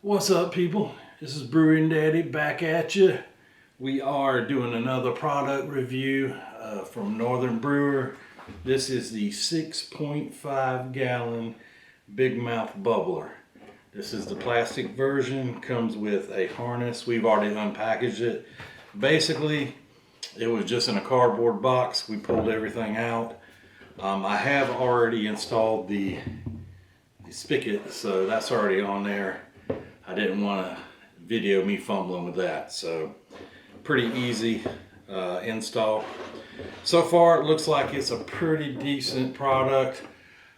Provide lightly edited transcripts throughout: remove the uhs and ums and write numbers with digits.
What's up, people? This is Brewing Daddy back at you. We are doing another product review from Northern Brewer. This is the 6.5 gallon Big Mouth Bubbler. This is the plastic version, comes with a harness. We've already unpackaged it. Basically, it was just in a cardboard box. We pulled everything out. I have already installed the spigot, so that's already on there. I didn't want to video me fumbling with that, so pretty easy install. So far it looks like it's a pretty decent product.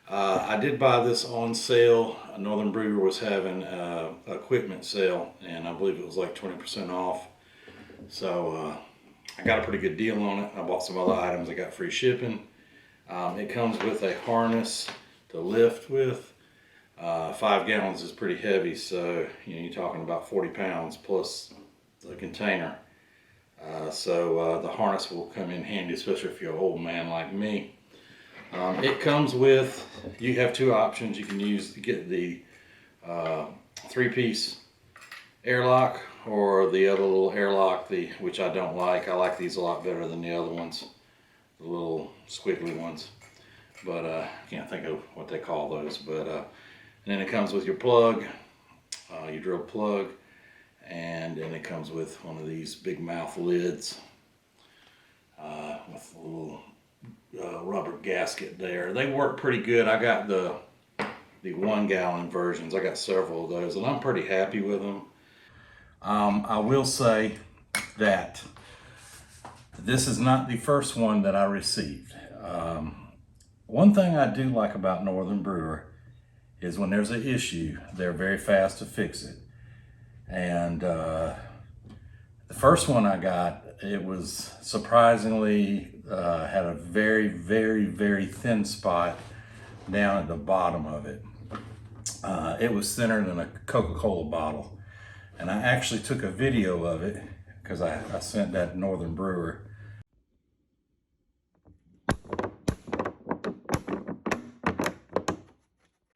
I did buy this on sale. Northern Brewer was having an equipment sale, and I believe it was like 20% off. So I got a pretty good deal on it. I bought some other items. I got free shipping. It comes with a harness to lift with. 5 gallons is pretty heavy, so you're talking about 40 pounds plus the container. So the harness will come in handy, especially if you're an old man like me. It comes with, you have two options. You can get the 3-piece airlock or the other little airlock, which I don't like. I like these a lot better than the other ones, the little squiggly ones. But I can't think of what they call those. But and then it comes with your plug, your drill plug, and then it comes with one of these big mouth lids with a little rubber gasket there. They work pretty good. I got the 1 gallon versions. I got several of those, and I'm pretty happy with them. I will say that this is not the first one that I received. One thing I do like about Northern Brewer is when there's an issue, they're very fast to fix it. And the first one I got, it was surprisingly had a very, very, very thin spot down at the bottom of it. It was thinner than a Coca-Cola bottle. And I actually took a video of it because I sent that Northern Brewer.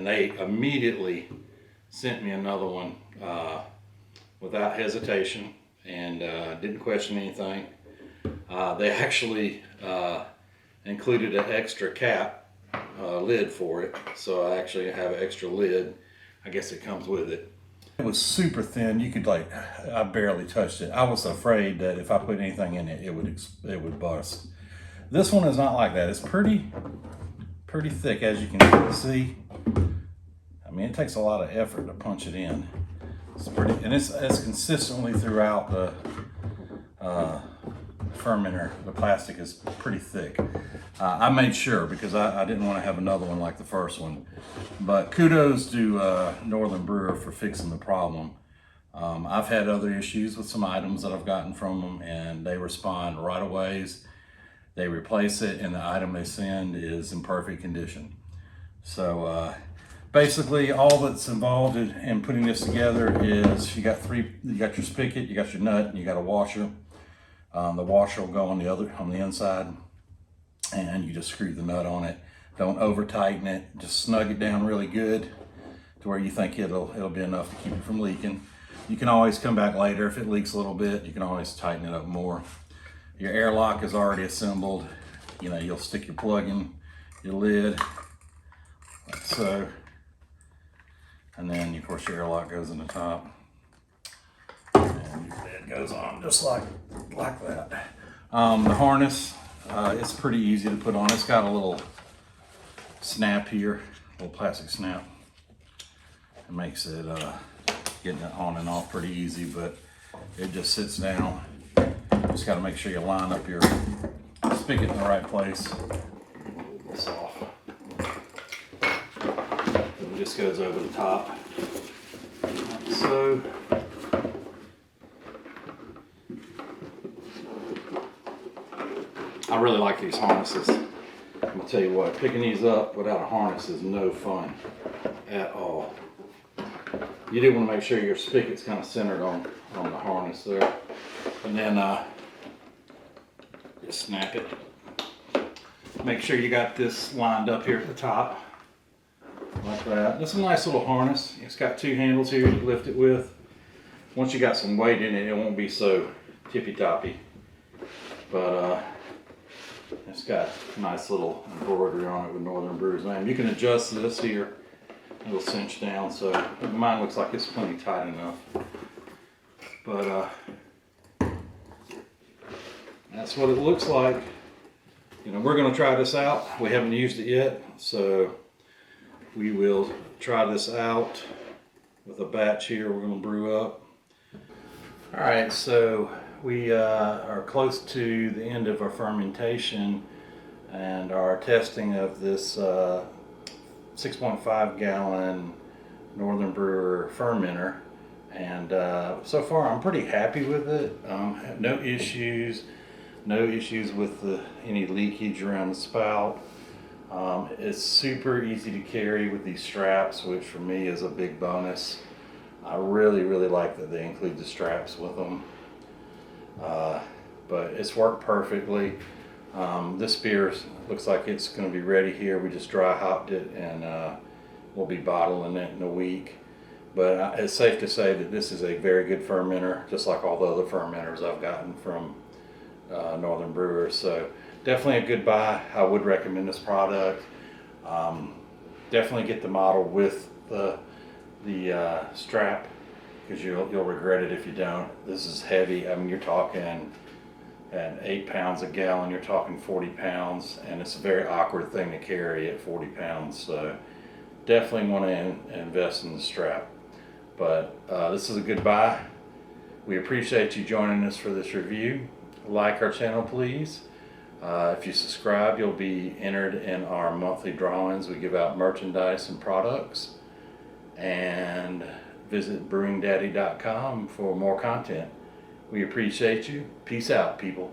And they immediately sent me another one without hesitation, and didn't question anything. They actually included an extra cap lid for it, so I actually have an extra lid. I guess it comes with it. It was super thin. You could I barely touched it. I was afraid that if I put anything in it, it would bust. This one is not like that. It's pretty thick, as you can see. I mean, it takes a lot of effort to punch it in. It's consistently throughout the fermenter. The plastic is pretty thick. I made sure because I didn't want to have another one like the first one. But kudos to Northern Brewer for fixing the problem. I've had other issues with some items that I've gotten from them, and they respond right away. They replace it, and the item they send is in perfect condition. So basically, all that's involved in putting this together is you got your spigot, you got your nut, and you got a washer. The washer will go on the inside, and you just screw the nut on it. Don't over tighten it. Just snug it down really good to where you think it'll be enough to keep it from leaking. You can always come back later if it leaks a little bit. You can always tighten it up more. Your airlock is already assembled. You'll stick your plug in your lid like so. And then, of course, your airlock goes in the top. And your lid goes on just like that. The harness, it's pretty easy to put on. It's got a little snap here, a little plastic snap. It makes it getting it on and off pretty easy, but it just sits down. Just got to make sure you line up your spigot in the right place. This off. It just goes over the top. Like so. I really like these harnesses. I'm gonna tell you what, picking these up without a harness is no fun at all. You do want to make sure your spigot's kind of centered on the harness there. And then just snap it. Make sure you got this lined up here at the top. like that. That's a nice little harness. It's got 2 handles here you lift it with. Once you got some weight in it, it won't be so tippy-toppy. But it's got a nice little embroidery on it with Northern Brewer's name. You can adjust this here. It'll cinch down, so mine looks like it's plenty tight enough. But that's what it looks like. You know, we're going to try this out. We haven't used it yet, so we will try this out with a batch here we're going to brew up. All right, so we are close to the end of our fermentation and our testing of this 6.5 gallon Northern Brewer fermenter, and so far I'm pretty happy with it. No issues with any leakage around the spout. It's super easy to carry with these straps, which for me is a big bonus. I really like that they include the straps with them. But it's worked perfectly. This beer looks like it's going to be ready here. We just dry hopped it, and we'll be bottling it in a week. But it's safe to say that this is a very good fermenter, just like all the other fermenters I've gotten from Northern Brewer. So definitely a good buy. I would recommend this product. Definitely get the model with the strap, because you'll regret it if you don't. This is heavy. I mean, you're talking at 8 pounds a gallon, you're talking 40 pounds, and it's a very awkward thing to carry at 40 pounds. So definitely want to invest in the strap. But this is a good buy. We appreciate you joining us for this review. Like our channel, please. If you subscribe, you'll be entered in our monthly drawings. We give out merchandise and products. And visit brewingdaddy.com for more content. We appreciate you. Peace out, people.